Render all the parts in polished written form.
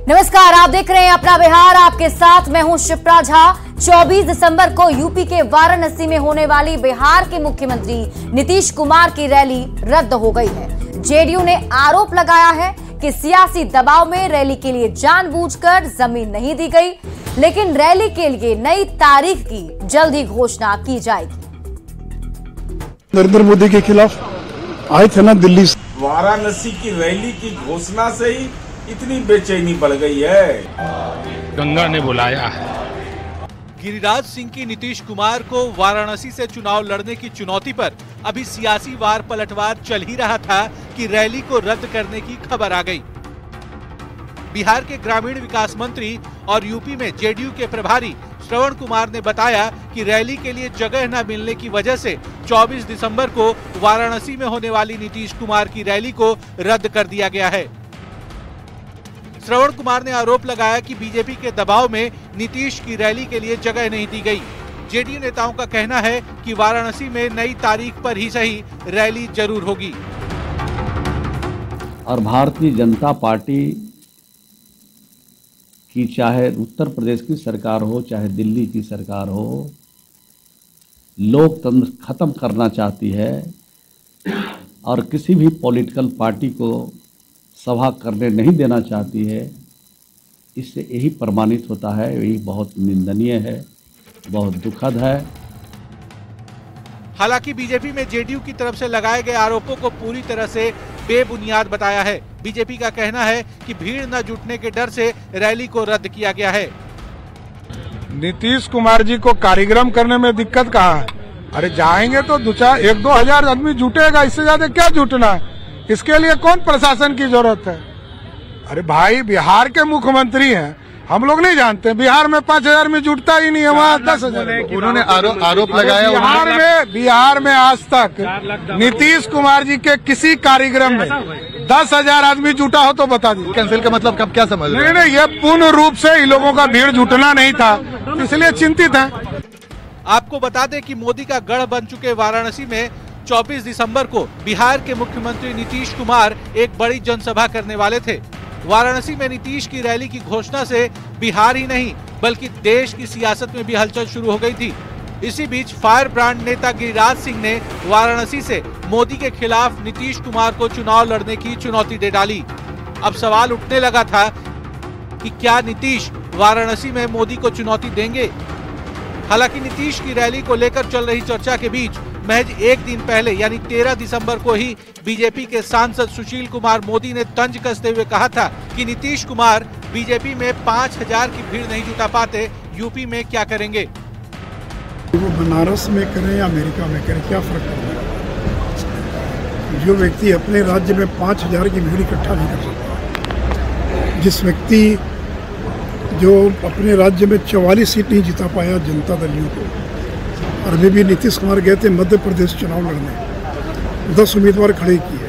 नमस्कार, आप देख रहे हैं अपना बिहार। आपके साथ मैं हूं शिप्रा झा। 24 दिसंबर को यूपी के वाराणसी में होने वाली बिहार के मुख्यमंत्री नीतीश कुमार की रैली रद्द हो गई है। जेडीयू ने आरोप लगाया है कि सियासी दबाव में रैली के लिए जानबूझकर जमीन नहीं दी गई, लेकिन रैली के लिए नई तारीख की जल्द ही घोषणा की जाएगी। नरेंद्र मोदी के खिलाफ आए थे ना दिल्ली से। वाराणसी की रैली की घोषणा से ही इतनी बेचैनी बढ़ गई है। गंगा ने बुलाया है। गिरिराज सिंह की नीतीश कुमार को वाराणसी से चुनाव लड़ने की चुनौती पर अभी सियासी वार पलटवार चल ही रहा था कि रैली को रद्द करने की खबर आ गई। बिहार के ग्रामीण विकास मंत्री और यूपी में जेडीयू के प्रभारी श्रवण कुमार ने बताया कि रैली के लिए जगह न मिलने की वजह से 24 दिसंबर को वाराणसी में होने वाली नीतीश कुमार की रैली को रद्द कर दिया गया है। श्रवण कुमार ने आरोप लगाया कि बीजेपी के दबाव में नीतीश की रैली के लिए जगह नहीं दी गई। जेडीयू नेताओं का कहना है कि वाराणसी में नई तारीख पर ही सही रैली जरूर होगी। और भारतीय जनता पार्टी की चाहे उत्तर प्रदेश की सरकार हो चाहे दिल्ली की सरकार हो, लोकतंत्र खत्म करना चाहती है और किसी भी पॉलिटिकल पार्टी को सभा करने नहीं देना चाहती है। इससे यही प्रमाणित होता है। यही बहुत निंदनीय है, बहुत दुखद है। हालांकि बीजेपी में जेडीयू की तरफ से लगाए गए आरोपों को पूरी तरह से बेबुनियाद बताया है। बीजेपी का कहना है कि भीड़ न जुटने के डर से रैली को रद्द किया गया है। नीतीश कुमार जी को कार्यक्रम करने में दिक्कत कहाँ है? अरे जाएंगे तो 1-2 हजार आदमी जुटेगा, इससे ज्यादा क्या जुटना है? इसके लिए कौन प्रशासन की जरूरत है? अरे भाई, बिहार के मुख्यमंत्री हैं, हम लोग नहीं जानते बिहार में 5,000 में जुटता ही नहीं है, वहाँ 10,000। उन्होंने आरोप लगाया। बिहार में आज तक नीतीश कुमार जी के किसी कार्यक्रम में 10,000 आदमी जुटा हो तो बता दीजिए। कैंसिल का मतलब कब क्या समझ रहे हैं? नहीं, ये पूर्ण रूप से इन लोगों का भीड़ जुटना नहीं था, इसलिए चिंतित है। आपको बता दें कि मोदी का गढ़ बन चुके वाराणसी में 24 दिसंबर को बिहार के मुख्यमंत्री नीतीश कुमार एक बड़ी जनसभा करने वाले थे। वाराणसी में नीतीश की रैली की घोषणा से बिहार ही नहीं बल्कि देश की सियासत में भी हलचल शुरू हो गई थी। इसी बीच फायर ब्रांड नेता गिरिराज सिंह ने वाराणसी से मोदी के खिलाफ नीतीश कुमार को चुनाव लड़ने की चुनौती दे डाली। अब सवाल उठने लगा था कि क्या नीतीश वाराणसी में मोदी को चुनौती देंगे। हालांकि नीतीश की रैली को लेकर चल रही चर्चा के बीच महज एक दिन पहले यानी 13 दिसंबर को ही बीजेपी के सांसद सुशील कुमार मोदी ने तंज कसते हुए कहा था कि नीतीश कुमार बीजेपी में 5,000 की भीड़ नहीं जुटा पाते, यूपी में क्या करेंगे। वो बनारस में करें या अमेरिका में करें, क्या फर्क पड़ता है? जो व्यक्ति अपने राज्य में 5,000 की भीड़ इकट्ठा नहीं कर सकता, जिस व्यक्ति जो अपने राज्य में 44 सीट नहीं जिता पाया जनता दल यू को, और अभी भी नीतीश कुमार गए थे मध्य प्रदेश चुनाव लड़ने, 10 उम्मीदवार खड़े किए,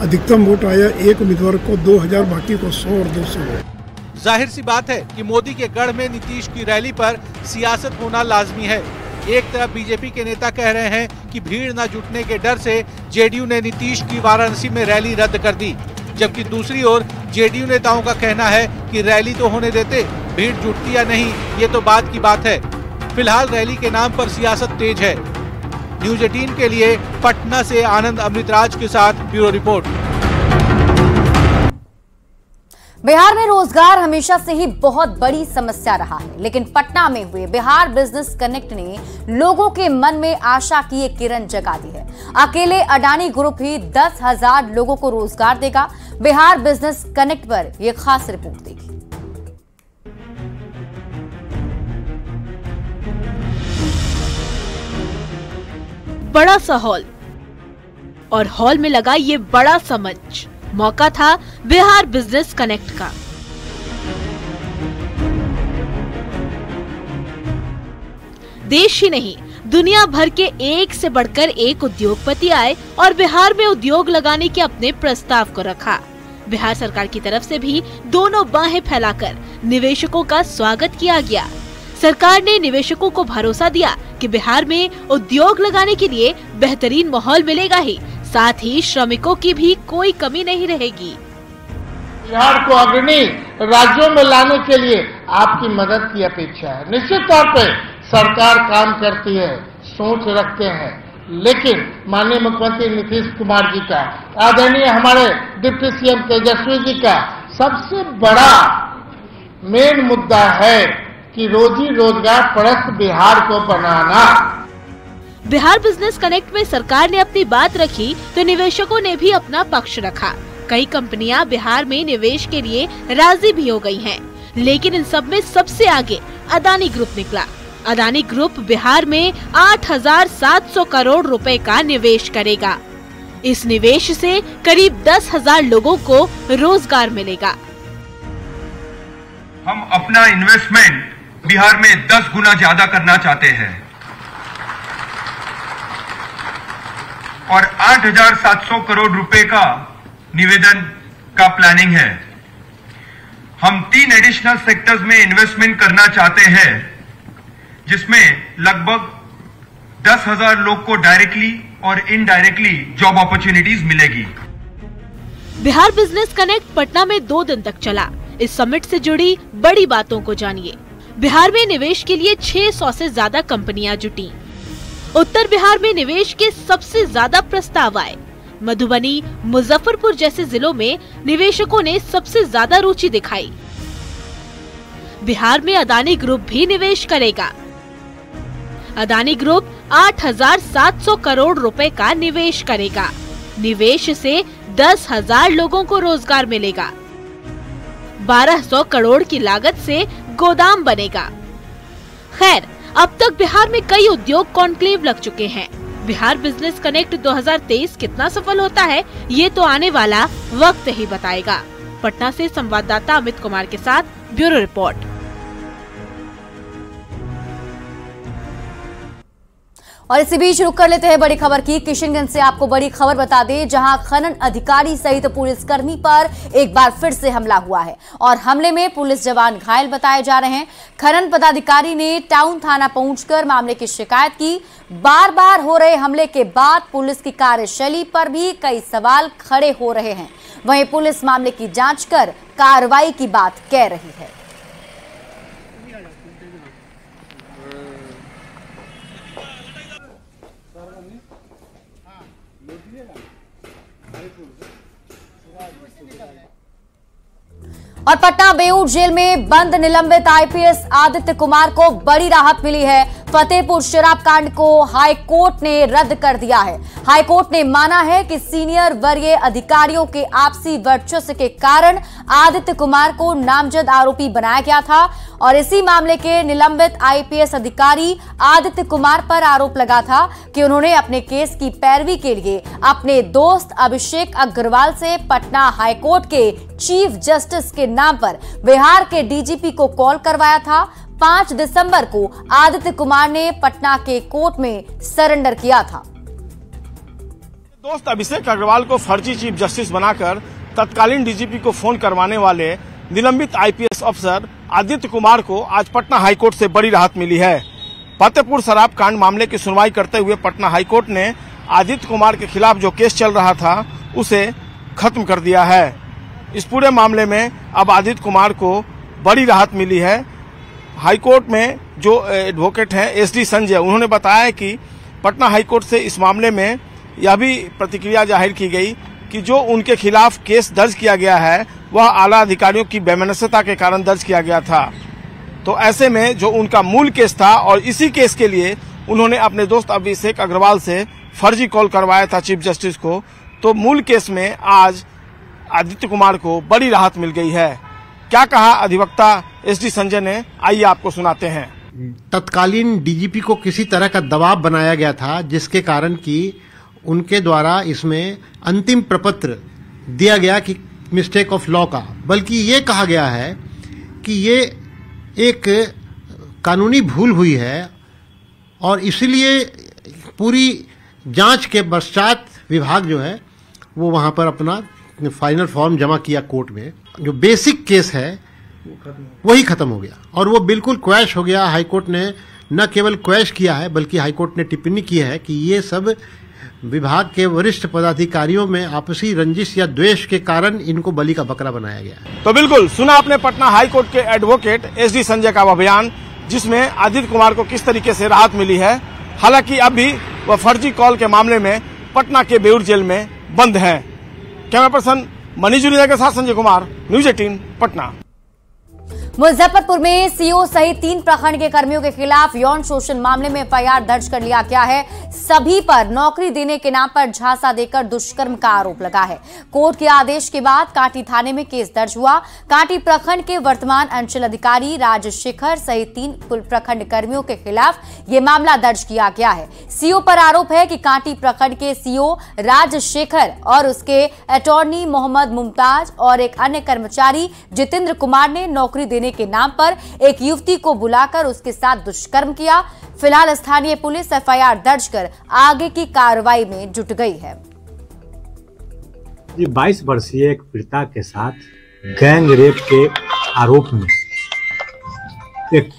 अधिकतम वोट आया एक उम्मीदवार को 2,000, बाकी को 100 और 200 वोट। जाहिर सी बात है कि मोदी के गढ़ में नीतीश की रैली पर सियासत होना लाजमी है। एक तरफ बीजेपी के नेता कह रहे हैं कि भीड़ न जुटने के डर से जेडीयू ने नीतीश की वाराणसी में रैली रद्द कर दी, जबकि दूसरी ओर जेडीयू नेताओं का कहना है कि रैली तो होने देते, भीड़ जुटती या नहीं ये तो बात की बात है। फिलहाल रैली के नाम पर सियासत तेज है। न्यूज 18 के लिए पटना से आनंद अमृतराज के साथ ब्यूरो रिपोर्ट। बिहार में रोजगार हमेशा से ही बहुत बड़ी समस्या रहा है, लेकिन पटना में हुए बिहार बिजनेस कनेक्ट ने लोगों के मन में आशा की एक किरण जगा दी है। अकेले अडानी ग्रुप ही 10,000 लोगों को रोजगार देगा। बिहार बिजनेस कनेक्ट पर यह खास रिपोर्ट देखिए। बड़ा सा हॉल और हॉल में लगा ये बड़ा सा मंच, मौका था बिहार बिजनेस कनेक्ट का। देश ही नहीं दुनिया भर के एक से बढ़कर एक उद्योगपति आए और बिहार में उद्योग लगाने के अपने प्रस्ताव को रखा। बिहार सरकार की तरफ से भी दोनों बाहें फैलाकर निवेशकों का स्वागत किया गया। सरकार ने निवेशकों को भरोसा दिया कि बिहार में उद्योग लगाने के लिए बेहतरीन माहौल मिलेगा ही, साथ ही श्रमिकों की भी कोई कमी नहीं रहेगी। बिहार को अग्रणी राज्यों में लाने के लिए आपकी मदद की अपेक्षा है। निश्चित तौर पे सरकार काम करती है, सोच रखते हैं, लेकिन माननीय मुख्यमंत्री नीतीश कुमार जी का, आदरणीय हमारे डिप्टी सीएम तेजस्वी जी का सबसे बड़ा मेन मुद्दा है कि रोजी रोजगार परस्त बिहार को बनाना। बिहार बिजनेस कनेक्ट में सरकार ने अपनी बात रखी तो निवेशकों ने भी अपना पक्ष रखा। कई कंपनियां बिहार में निवेश के लिए राजी भी हो गई हैं, लेकिन इन सब में सबसे आगे अदानी ग्रुप निकला। अदानी ग्रुप बिहार में 8,700 करोड़ रुपए का निवेश करेगा। इस निवेश से करीब 10,000 लोगों को रोजगार मिलेगा। हम अपना इन्वेस्टमेंट बिहार में 10 गुना ज्यादा करना चाहते हैं और 8,700 करोड़ रुपए का निवेदन का प्लानिंग है। हम 3 एडिशनल सेक्टर्स में इन्वेस्टमेंट करना चाहते हैं, जिसमें लगभग 10,000 लोग को डायरेक्टली और इनडायरेक्टली जॉब अपॉर्चुनिटीज मिलेगी। बिहार बिजनेस कनेक्ट पटना में 2 दिन तक चला। इस समिट से जुड़ी बड़ी बातों को जानिए। बिहार में निवेश के लिए 600 से ज्यादा कंपनियां जुटी। उत्तर बिहार में निवेश के सबसे ज्यादा प्रस्ताव आए। मधुबनी, मुजफ्फरपुर जैसे जिलों में निवेशकों ने सबसे ज्यादा रुचि दिखाई। बिहार में अदानी ग्रुप भी निवेश करेगा। अदानी ग्रुप 8,700 करोड़ रुपए का निवेश करेगा। निवेश से 10,000 लोगों को रोजगार मिलेगा। 1,200 करोड़ की लागत से गोदाम बनेगा। खैर, अब तक बिहार में कई उद्योग कॉन्क्लेव लग चुके हैं। बिहार बिजनेस कनेक्ट 2023 कितना सफल होता है, ये तो आने वाला वक्त ही बताएगा। पटना से संवाददाता अमित कुमार के साथ ब्यूरो रिपोर्ट। और इसी बीच रुक कर लेते हैं बड़ी खबर की। किशनगंज से आपको बड़ी खबर बता दें, जहां खनन अधिकारी सहित पुलिसकर्मी पर एक बार फिर से हमला हुआ है और हमले में पुलिस जवान घायल बताए जा रहे हैं। खनन पदाधिकारी ने टाउन थाना पहुंचकर मामले की शिकायत की। बार बार हो रहे हमले के बाद पुलिस की कार्यशैली पर भी कई सवाल खड़े हो रहे हैं। वहीं पुलिस मामले की जांच कर कार्रवाई की बात कह रही है। और पटना बेऊर जेल में बंद निलंबित आईपीएस आदित्य कुमार को बड़ी राहत मिली है। फतेहपुर शराब कांड को हाई कोर्ट ने रद्द कर दिया है। हाई कोर्ट ने माना है कि सीनियर वरीय अधिकारियों के आपसी वर्चस्व के कारण आदित्य कुमार को नामजद आरोपी बनाया गया था और इसी मामले के निलंबित आईपीएस अधिकारी आदित्य कुमार पर आरोप लगा था कि उन्होंने अपने केस की पैरवी के लिए अपने दोस्त अभिषेक अग्रवाल से पटना हाईकोर्ट के चीफ जस्टिस के नाम पर बिहार के डीजीपी को कॉल करवाया था। 5 दिसंबर को आदित्य कुमार ने पटना के कोर्ट में सरेंडर किया था। दोस्त अभिषेक अग्रवाल को फर्जी चीफ जस्टिस बनाकर तत्कालीन डीजीपी को फोन करवाने वाले निलंबित आईपीएस अफसर आदित्य कुमार को आज पटना हाईकोर्ट से बड़ी राहत मिली है। फतेहपुर शराब कांड मामले की सुनवाई करते हुए पटना हाईकोर्ट ने आदित्य कुमार के खिलाफ जो केस चल रहा था उसे खत्म कर दिया है। इस पूरे मामले में अब आदित्य कुमार को बड़ी राहत मिली है। हाईकोर्ट में जो एडवोकेट हैं एसडी संजय, उन्होंने बताया कि पटना हाईकोर्ट से इस मामले में यह भी प्रतिक्रिया जाहिर की गई कि जो उनके खिलाफ केस दर्ज किया गया है वह आला अधिकारियों की बेमनस्यता के कारण दर्ज किया गया था। तो ऐसे में जो उनका मूल केस था और इसी केस के लिए उन्होंने अपने दोस्त अभिषेक अग्रवाल से फर्जी कॉल करवाया था चीफ जस्टिस को, तो मूल केस में आज आदित्य कुमार को बड़ी राहत मिल गई है। क्या कहा अधिवक्ता एसडी संजय ने, आइए आपको सुनाते हैं। तत्कालीन डीजीपी को किसी तरह का दबाव बनाया गया था जिसके कारण कि उनके द्वारा इसमें अंतिम प्रपत्र दिया गया कि मिस्टेक ऑफ लॉ का, बल्कि ये कहा गया है कि ये एक कानूनी भूल हुई है और इसलिए पूरी जांच के पश्चात विभाग जो है वो वहां पर अपना फाइनल फॉर्म जमा किया कोर्ट में। जो बेसिक केस है वही खत्म हो गया और वो बिल्कुल क्वैश हो गया। हाईकोर्ट ने न केवल क्वैश किया है बल्कि हाईकोर्ट ने टिप्पणी की है कि ये सब विभाग के वरिष्ठ पदाधिकारियों में आपसी रंजिश या द्वेष के कारण इनको बलि का बकरा बनाया गया। तो बिल्कुल सुना आपने पटना हाई कोर्ट के एडवोकेट एसडी संजय का बयान, जिसमें आदित्य कुमार को किस तरीके से राहत मिली है। हालांकि अभी वह फर्जी कॉल के मामले में पटना के बेउर जेल में बंद हैं। कैमरा पर्सन मनीष जुनेजा के साथ संजय कुमार, न्यूज़ 18 पटना। मुजफ्फरपुर में सीओ सहित 3 प्रखंड के कर्मियों के खिलाफ यौन शोषण मामले में एफआईआर दर्ज कर लिया गया है। सभी पर नौकरी देने के नाम पर झांसा देकर दुष्कर्म का आरोप लगा है। कोर्ट के आदेश के बाद कांटी थाने में केस दर्ज हुआ। कांटी प्रखंड के वर्तमान अंचल अधिकारी राजशेखर सहित 3 प्रखंड कर्मियों के खिलाफ ये मामला दर्ज किया गया है। सीओ पर आरोप है कि कांटी प्रखंड के सीओ राजशेखर और उसके अटॉर्नी मोहम्मद मुमताज और एक अन्य कर्मचारी जितेंद्र कुमार ने नौकरी देने के नाम पर एक युवती को बुलाकर उसके साथ दुष्कर्म किया। फिलहाल स्थानीय पुलिस एफआईआर दर्ज कर आगे की कार्रवाई में जुट गई है। 22 वर्षीय एक पीड़िता के साथ गैंग रेप के आरोप में एक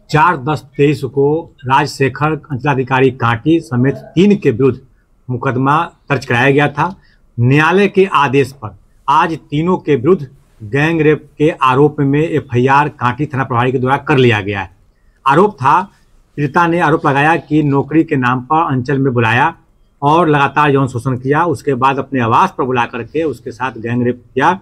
4/10/23 को राजशेखर अंचलाधिकारी कांटी समेत 3 के विरुद्ध मुकदमा दर्ज कराया गया था। न्यायालय के आदेश पर आज तीनों के विरुद्ध गैंग रेप के आरोप में एफआईआर कांटी थाना प्रभारी के द्वारा कर लिया गया है। आरोप था, पीड़िता ने आरोप लगाया कि नौकरी के नाम पर अंचल में बुलाया और लगातार यौन शोषण किया। उसके बाद अपने आवास पर बुला करके उसके साथ गैंग रेप किया।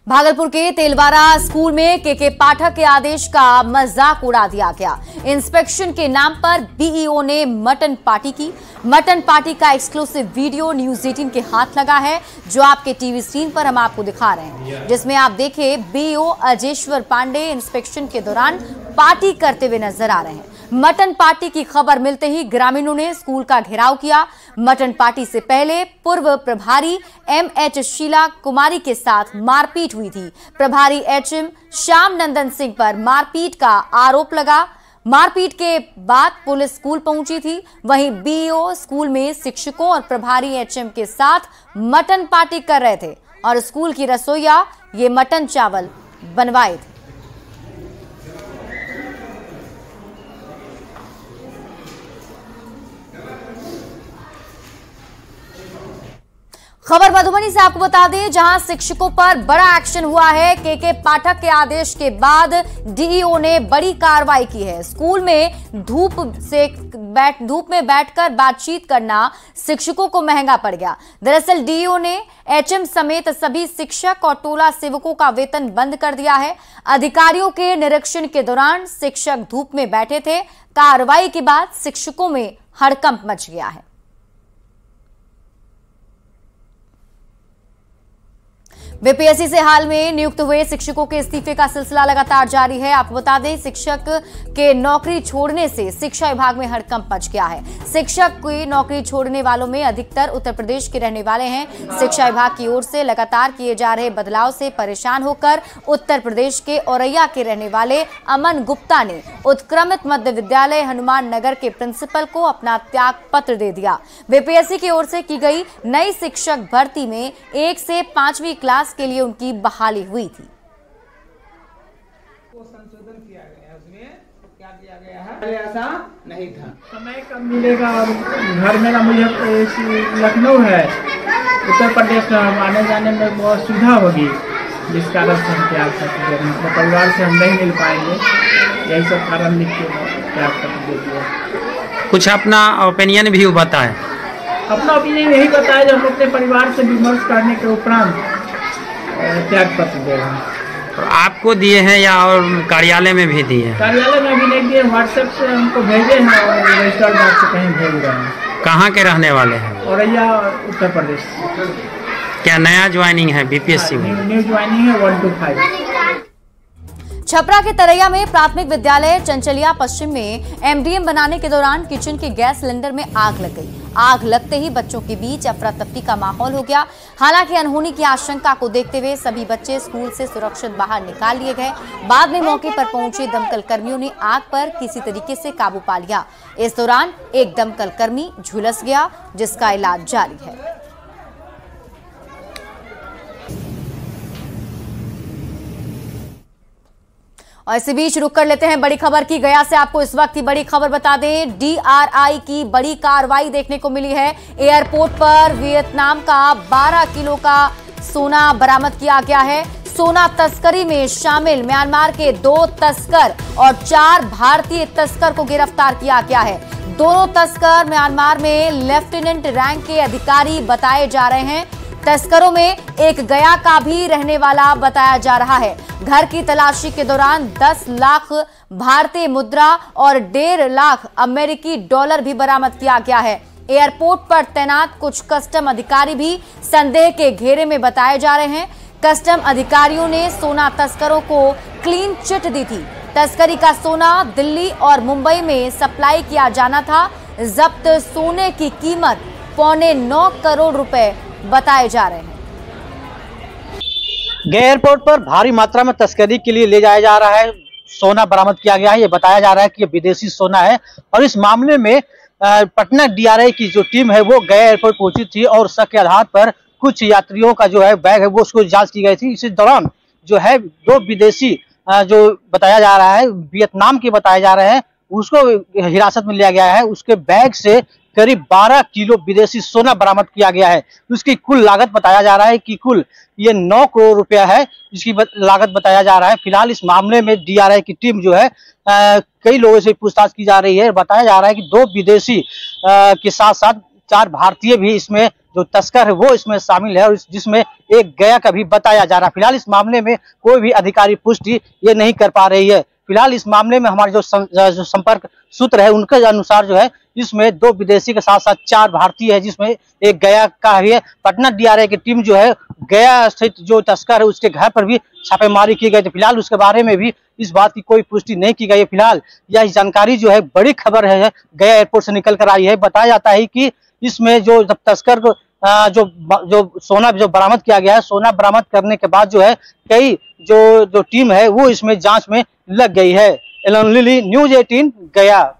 भागलपुर के तेलवारा स्कूल में के पाठक के आदेश का मजाक उड़ा दिया गया। इंस्पेक्शन के नाम पर बीईओ ने मटन पार्टी की। मटन पार्टी का एक्सक्लूसिव वीडियो न्यूज़ 18 के हाथ लगा है, जो आपके टीवी स्क्रीन पर हम आपको दिखा रहे हैं, जिसमें आप देखें बीईओ अजेश्वर पांडे इंस्पेक्शन के दौरान पार्टी करते हुए नजर आ रहे हैं। मटन पार्टी की खबर मिलते ही ग्रामीणों ने स्कूल का घेराव किया। मटन पार्टी से पहले पूर्व प्रभारी एमएच शीला कुमारी के साथ मारपीट हुई थी। प्रभारी एचएम श्याम नंदन सिंह पर मारपीट का आरोप लगा। मारपीट के बाद पुलिस स्कूल पहुंची थी। वहीं बीईओ स्कूल में शिक्षकों और प्रभारी एचएम के साथ मटन पार्टी कर रहे थे और स्कूल की रसोइया ये मटन चावल बनवाए थे। खबर मधुबनी से आपको बता दें, जहां शिक्षकों पर बड़ा एक्शन हुआ है। के पाठक के आदेश के बाद डीईओ ने बड़ी कार्रवाई की है। स्कूल में धूप में बैठकर बातचीत करना शिक्षकों को महंगा पड़ गया। दरअसल डीईओ ने एचएम समेत सभी शिक्षक और टोला सेवकों का वेतन बंद कर दिया है। अधिकारियों के निरीक्षण के दौरान शिक्षक धूप में बैठे थे। कार्रवाई के बाद शिक्षकों में हड़कंप मच गया है। बीपीएससी से हाल में नियुक्त हुए शिक्षकों के इस्तीफे का सिलसिला लगातार जारी है। आपको बता दें, शिक्षक के नौकरी छोड़ने से शिक्षा विभाग में हड़कंप मच गया है। शिक्षक की नौकरी छोड़ने वालों में अधिकतर उत्तर प्रदेश के रहने वाले हैं। शिक्षा विभाग की ओर से लगातार किए जा रहे बदलाव से परेशान होकर उत्तर प्रदेश के औरैया के रहने वाले अमन गुप्ता ने उत्क्रमित मध्य विद्यालय हनुमान नगर के प्रिंसिपल को अपना त्याग पत्र दे दिया। बीपीएससी की ओर से की गई नई शिक्षक भर्ती में 1 से 5वीं क्लास के लिए उनकी बहाली हुई थी। संशोधन किया गया है, उसमें क्या किया गया है, पहले ऐसा नहीं था। समय कब मिलेगा और घर मेरा मुझे लखनऊ है, उत्तर प्रदेश में आने जाने में बहुत सुविधा होगी, जिस कारण से हम त्याग पत्र दे रहे हैं। परिवार से हम नहीं मिल पाएंगे, यही सब कारण लिख के त्याग पत्र दे दिया। कुछ अपना ओपिनियन भी बताएं। अपना ओपिनियन यही बताया, जब अपने परिवार से विमर्श करने के उपरांत त्याग पत्र दे रहे हैं। तो आपको दिए हैं या और कार्यालय में भी दिए हैं? कार्यालय में भी नहीं दिए, व्हाट्सएप से हमको भेजे हैं और रजिस्टर्ड डाक से कहीं भेज रहे हैं। कहाँ के रहने वाले हैं? औरैया, उत्तर प्रदेश। क्या नया ज्वाइनिंग है बीपीएससी में? न्यू ज्वाइनिंग है 1 to 5। छपरा के तरैया में प्राथमिक विद्यालय चंचलिया पश्चिम में एमडीएम बनाने के दौरान किचन के गैस सिलेंडर में आग लग गई। आग लगते ही बच्चों के बीच अफरा तफरी का माहौल हो गया। हालांकि अनहोनी की आशंका को देखते हुए सभी बच्चे स्कूल से सुरक्षित बाहर निकाल लिए गए। बाद में मौके पर पहुंचे दमकल कर्मियों ने आग पर किसी तरीके से काबू पा लिया। इस दौरान एक दमकल कर्मी झुलस गया, जिसका इलाज जारी है। और इसी बीच रुक कर लेते हैं बड़ी खबर की। गया से आपको इस वक्त की बड़ी खबर बता दें, DRI की बड़ी कार्रवाई देखने को मिली है। एयरपोर्ट पर वियतनाम का 12 किलो का सोना बरामद किया गया है। सोना तस्करी में शामिल म्यांमार के 2 तस्कर और 4 भारतीय तस्कर को गिरफ्तार किया गया है। दोनों तस्कर म्यांमार में लेफ्टिनेंट रैंक के अधिकारी बताए जा रहे हैं। तस्करों में एक गया का भी रहने वाला बताया जा रहा है। घर की तलाशी के दौरान 10 लाख भारतीय मुद्रा और 1.5 लाख अमेरिकी डॉलर भी बरामद किया गया है। एयरपोर्ट पर तैनात कुछ कस्टम अधिकारी भी संदेह के घेरे में बताए जा रहे हैं। कस्टम अधिकारियों ने सोना तस्करों को क्लीन चिट दी थी। तस्करी का सोना दिल्ली और मुंबई में सप्लाई किया जाना था। जब्त सोने की कीमत 8.25 करोड़ रुपए बताए जा रहे हैं। गया एयरपोर्ट पर भारी मात्रा में तस्करी के लिए ले जाया जा रहा है। सोना बरामद किया गया है। ये बताया जा रहा है कि ये विदेशी सोना है और इस मामले में पटना DRI की जो टीम है वो गया एयरपोर्ट पहुंची थी और शक के आधार पर कुछ यात्रियों का जो है बैग है वो उसको जांच की गई थी। इसी दौरान जो है 2 विदेशी जो बताया जा रहा है वियतनाम के बताए जा रहे हैं उसको हिरासत में लिया गया है। उसके बैग से करीब 12 किलो विदेशी सोना बरामद किया गया है। उसकी कुल लागत बताया जा रहा है कि कुल ये 9 करोड़ रुपया है, इसकी लागत बताया जा रहा है। फिलहाल इस मामले में DRI की टीम जो है कई लोगों से पूछताछ की जा रही है। बताया जा रहा है कि 2 विदेशी के साथ साथ 4 भारतीय भी इसमें जो तस्कर है वो इसमें शामिल है और जिसमें एक गया का भी बताया जा रहा है। फिलहाल इस मामले में कोई भी अधिकारी पुष्टि ये नहीं कर पा रही है। फिलहाल इस मामले में हमारे जो संपर्क सूत्र है उनके अनुसार जो है इसमें 2 विदेशी के साथ साथ 4 भारतीय है जिसमें एक गया का है। पटना DRI की टीम जो है गया स्थित जो तस्कर है उसके घर पर भी छापेमारी की गई थी। फिलहाल उसके बारे में भी इस बात की कोई पुष्टि नहीं की गई है। फिलहाल यह जानकारी जो है बड़ी खबर है गया एयरपोर्ट से निकल कर आई है। बताया जाता है कि इसमें जो तस्कर को जो सोना जो बरामद किया गया है, सोना बरामद करने के बाद जो है कई जो टीम है वो इसमें जांच में लग गई है। एलनलिली, न्यूज़ 18 गया।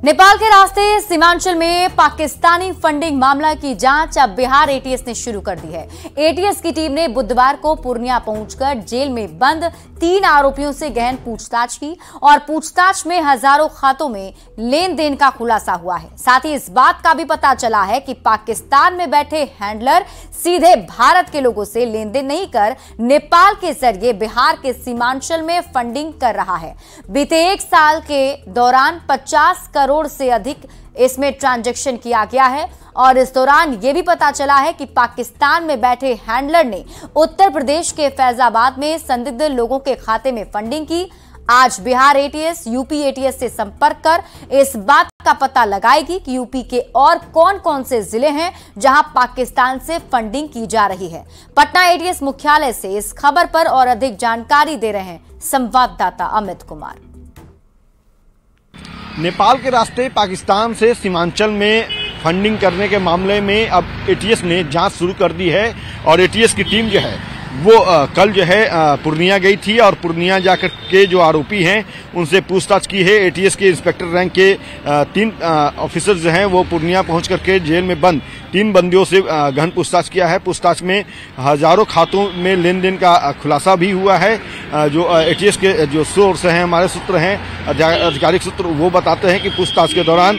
नेपाल के रास्ते सीमांचल में पाकिस्तानी फंडिंग मामला की जांच अब बिहार ATS ने शुरू कर दी है। ATS की टीम ने बुधवार को पूर्णिया पहुंचकर जेल में बंद 3 आरोपियों से गहन पूछताछ की और पूछताछ में हजारों खातों में लेन देन का खुलासा हुआ है। साथ ही इस बात का भी पता चला है कि पाकिस्तान में बैठे हैंडलर सीधे भारत के लोगों से लेन देन नहीं कर नेपाल के जरिए बिहार के सीमांचल में फंडिंग कर रहा है। बीते 1 साल के दौरान 50 करोड़ से अधिक इसमें ट्रांजैक्शन किया गया है और इस दौरान यह भी पता चला है कि पाकिस्तान में बैठे हैंडलर ने उत्तर प्रदेश के फैजाबाद में संदिग्ध लोगों के खाते में फंडिंग की। आज बिहार ATS यूपी ATS से संपर्क कर इस बात का पता लगाएगी कि यूपी के और कौन कौन से जिले हैं जहां पाकिस्तान से फंडिंग की जा रही है। पटना ATS मुख्यालय से इस खबर पर और अधिक जानकारी दे रहे हैं संवाददाता अमित कुमार। नेपाल के रास्ते पाकिस्तान से सीमांचल में फंडिंग करने के मामले में अब ATS ने जांच शुरू कर दी है और ATS की टीम जो है वो कल जो है पूर्णिया गई थी और पूर्णिया जाकर के जो आरोपी हैं उनसे पूछताछ की है। ATS के इंस्पेक्टर रैंक के 3 ऑफिसर्स जो हैं वो पूर्णिया पहुंच करके जेल में बंद 3 बंदियों से गहन पूछताछ किया है। पूछताछ में हजारों खातों में लेन देन का खुलासा भी हुआ है। जो ATS के जो सोर्स हैं, हमारे सूत्र हैं, आधिकारिक सूत्र, वो बताते हैं कि पूछताछ के दौरान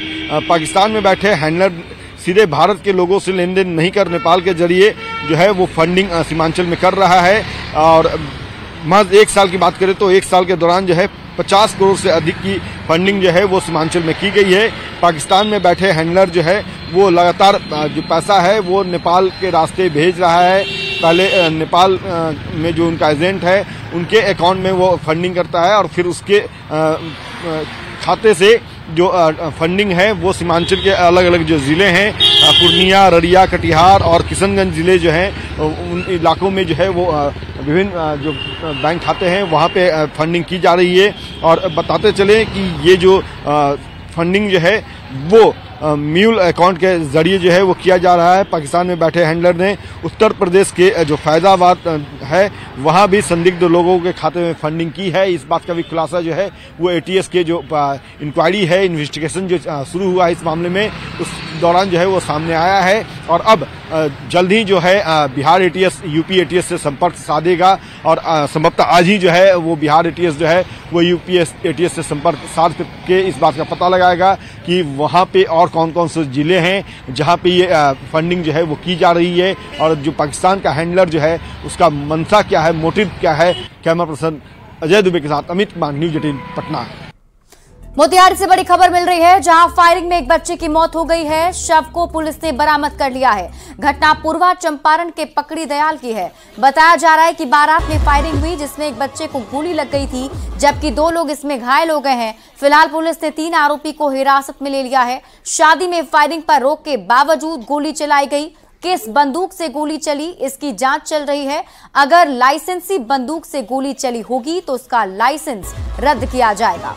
पाकिस्तान में बैठे हैंडलर सीधे भारत के लोगों से लेन देन नहीं कर नेपाल के जरिए जो है वो फंडिंग सीमांचल में कर रहा है। और महज 1 साल की बात करें तो 1 साल के दौरान जो है 50 करोड़ से अधिक की फंडिंग जो है वो सीमांचल में की गई है। पाकिस्तान में बैठे हैंडलर जो है वो लगातार जो पैसा है वो नेपाल के रास्ते भेज रहा है। पहले नेपाल में जो उनका एजेंट है उनके अकाउंट में वो फंडिंग करता है और फिर उसके खाते से जो फंडिंग है वो सीमांचल के अलग अलग जो ज़िले हैं, पूर्णिया, अररिया, कटिहार और किशनगंज ज़िले जो हैं उन इलाकों में जो है वो विभिन्न जो बैंक खाते हैं वहाँ पे फंडिंग की जा रही है। और बताते चले कि ये जो फंडिंग जो है वो म्यूल अकाउंट के जरिए जो है वो किया जा रहा है। पाकिस्तान में बैठे हैंडलर ने उत्तर प्रदेश के जो फैजाबाद है वहाँ भी संदिग्ध लोगों के खाते में फंडिंग की है। इस बात का भी खुलासा जो है वो ATS के जो इंक्वायरी है, इन्वेस्टिगेशन जो शुरू हुआ है इस मामले में, उस दौरान जो है वो सामने आया है। और अब जल्द ही जो है बिहार ATS UP ATS से संपर्क साधेगा और संभवतः आज ही जो है वो बिहार ATS जो है वो UP ATS से संपर्क साध के इस बात का पता लगाएगा कि वहाँ पे और कौन कौन से जिले हैं जहाँ पे ये फंडिंग जो है वो की जा रही है और जो पाकिस्तान का हैंडलर जो है उसका मंशा क्या है, मोटिव क्या है। कैमरा पर्सन अजय दुबे के साथ अमित कुमार, न्यूज़ 18 पटना। मोतिहारी से बड़ी खबर मिल रही है, जहां फायरिंग में एक बच्चे की मौत हो गई है। शव को पुलिस ने बरामद कर लिया है। घटना पूर्वा चंपारण के पकड़ी दयाल की है। बताया जा रहा है कि बारात में फायरिंग हुई जिसमें एक बच्चे को गोली लग गई थी, जबकि 2 लोग इसमें घायल हो गए हैं। फिलहाल पुलिस ने 3 आरोपी को हिरासत में ले लिया है। शादी में फायरिंग पर रोक के बावजूद गोली चलाई गई। किस बंदूक से गोली चली इसकी जांच चल रही है। अगर लाइसेंसी बंदूक से गोली चली होगी तो उसका लाइसेंस रद्द किया जाएगा।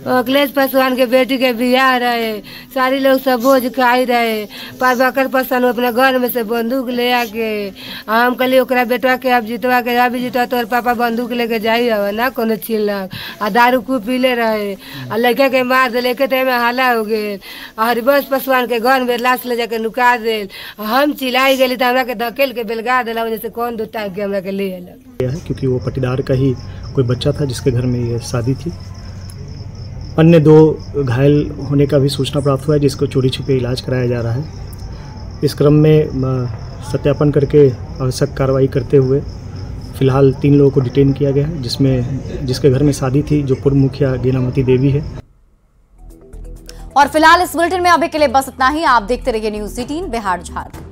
अखिलेश पासवान के बेटी के बियाह रहे, सारी लोग सब भोज खाई रहे। प्रभाकर पासवान अपना घर में से बंदूक ले आके हम कहली ओकरा बेटवा के अब जितवा के अभी जितवा तोर पापा बंदूक लेके जाई हवा ना कोनो छिलक आ दारू खूब पीले रहे आ लड़का के मार दे लेके में हाला हो गए। हरिवंश पासवान के घर में लाश ले जाके नुका दे। हम चिल्लाई गली तो हमरा के धकेल के बेलगा दिला जैसे कौन दो टाइम के हमरा के ले आलक। क्योंकि वो पटीदार का ही कोई बच्चा था जिसके घर में ये शादी थी। अन्य 2 घायल होने का भी सूचना प्राप्त हुआ है जिसको चोरी छुपे इलाज कराया जा रहा है। इस क्रम में सत्यापन करके आवश्यक कार्रवाई करते हुए फिलहाल 3 लोगों को डिटेन किया गया है, जिसके घर में शादी थी जो पूर्व मुखिया गीनामती देवी है। और फिलहाल इस बुलेटिन में अभी के लिए बस इतना ही। आप देखते रहिए न्यूज़ 18 बिहार झारखंड।